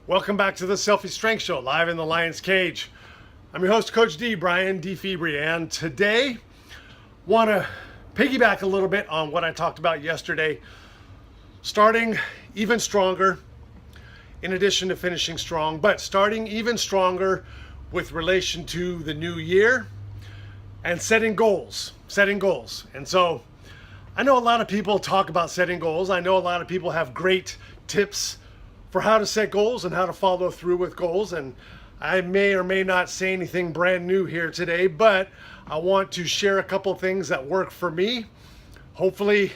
Welcome back to the Selfie Strength Show, live in the Lion's Cage. I'm your host, Coach D, Brian D. Febri, and today want to piggyback a little bit on what I talked about yesterday, starting even stronger, in addition to finishing strong, but starting even stronger with relation to the new year and setting goals. And so I know a lot of people talk about setting goals. I know a lot of people have great tips for how to set goals and how to follow through with goals. And I may or may not say anything brand new here today, but I want to share a couple things that work for me. Hopefully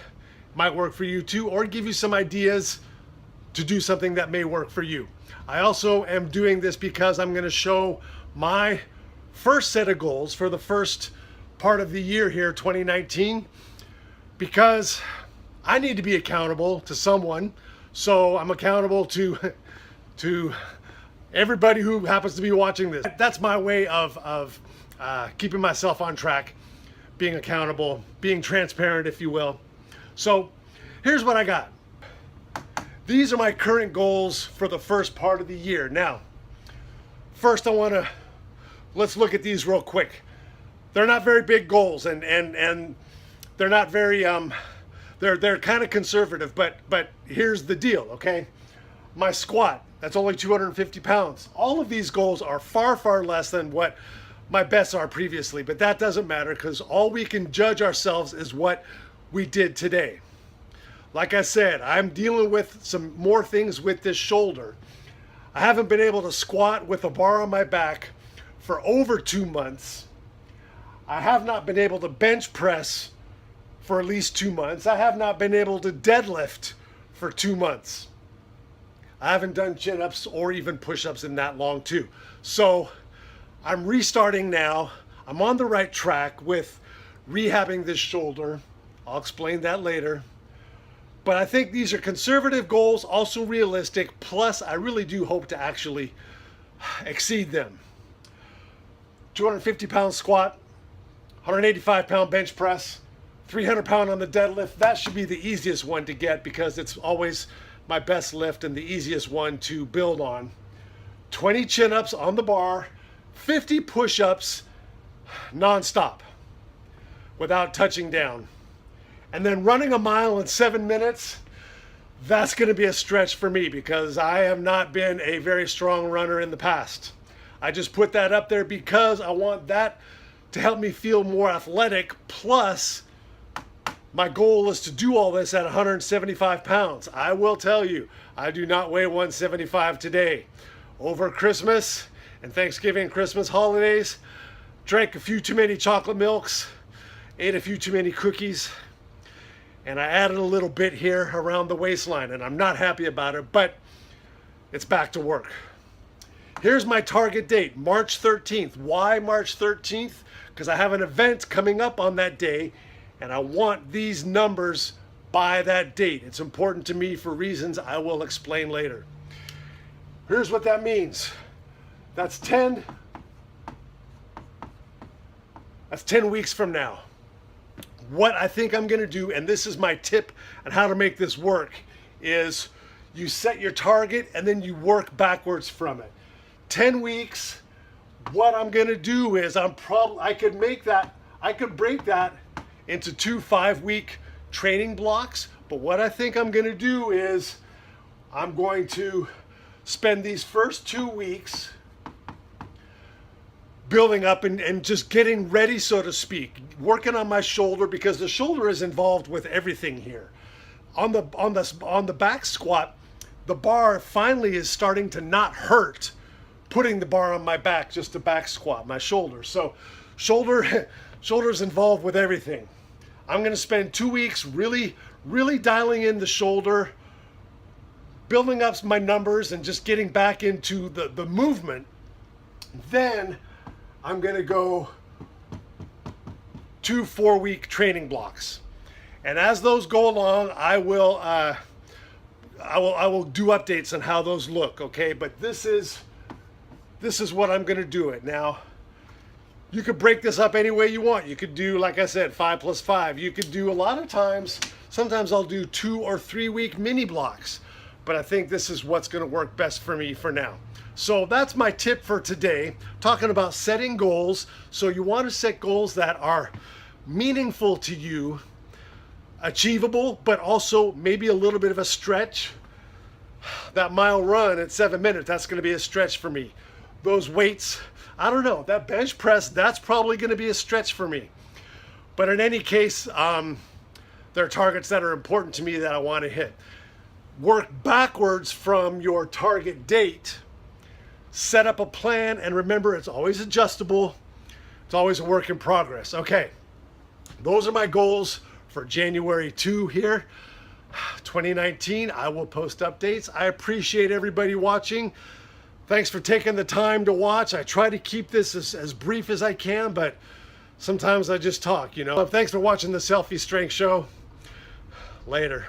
might work for you too, or give you some ideas to do something that may work for you. I also am doing this because I'm going to show my first set of goals for the first part of the year here, 2019, because I need to be accountable to someone. So I'm accountable to everybody who happens to be watching this. That's my way of keeping myself on track, being accountable, being transparent, if you will. So here's what I got. These are my current goals for the first part of the year. Now, first let's look at these real quick. They're not very big goals, and they're not very they're kind of conservative, but here's the deal, okay? My squat, that's only 250 pounds. All of these goals are far less than what my bests are previously, but that doesn't matter because all we can judge ourselves is what we did today. Like I said, I'm dealing with some more things with this shoulder. I haven't been able to squat with a bar on my back for over 2 months. I have not been able to bench press for at least 2 months. I have not been able to deadlift for 2 months. I haven't done chin-ups or even push-ups in that long too. So I'm restarting now. I'm on the right track with rehabbing this shoulder. I'll explain that later. But I think these are conservative goals, also realistic, plus I really do hope to actually exceed them. 250 pound squat, 185 pound bench press, 300 pound on the deadlift. That should be the easiest one to get because it's always my best lift and the easiest one to build on. 20 chin-ups on the bar, 50 push-ups non-stop without touching down. And then running a mile in 7 minutes, that's going to be a stretch for me because I have not been a very strong runner in the past. I just put that up there because I want that to help me feel more athletic. Plus, my goal is to do all this at 175 pounds. I will tell you, I do not weigh 175 today. Over Christmas and Thanksgiving, Christmas holidays, drank a few too many chocolate milks, ate a few too many cookies, and I added a little bit here around the waistline, and I'm not happy about it, but it's back to work. Here's my target date, March 13th. Why March 13th? Because I have an event coming up on that day, and I want these numbers by that date. It's important to me for reasons I will explain later. Here's what that means. That's 10 weeks from now. What I think I'm going to do, and this is my tip on how to make this work, is you set your target and then you work backwards from it. 10 weeks, what I'm going to do is I could break that into 2 5-week training blocks, but what I think I'm going to do is I'm going to spend these first 2 weeks building up and just getting ready, so to speak, working on my shoulder because the shoulder is involved with everything here. On the back squat, the bar finally is starting to not hurt putting the bar on my back, just the back squat, my shoulder. So shoulder's involved with everything. I'm going to spend 2 weeks really dialing in the shoulder, building up my numbers and just getting back into the movement. Then I'm going to go 2 4-week training blocks. And as those go along, I will do updates on how those look, okay? But this is what I'm going to do it. Now, you could break this up any way you want. You could do, like I said, 5 plus 5. You could do a lot of times, sometimes I'll do 2 or 3 week mini blocks. but I think this is what's going to work best for me for now. So that's my tip for today, talking about setting goals. So you want to set goals that are meaningful to you, achievable, but also maybe a little bit of a stretch. That mile run at 7 minutes, that's going to be a stretch for me. Those weights, I don't know, that bench press, that's probably going to be a stretch for me. But in any case, there are targets that are important to me that I want to hit. Work backwards from your target date. Set up a plan, and remember, it's always adjustable. It's always a work in progress. Okay, those are my goals for January 2 here, 2019. I will post updates. I appreciate everybody watching. Thanks for taking the time to watch. I try to keep this as brief as I can, but sometimes I just talk, you know. Thanks for watching the Selfie Strength Show. Later.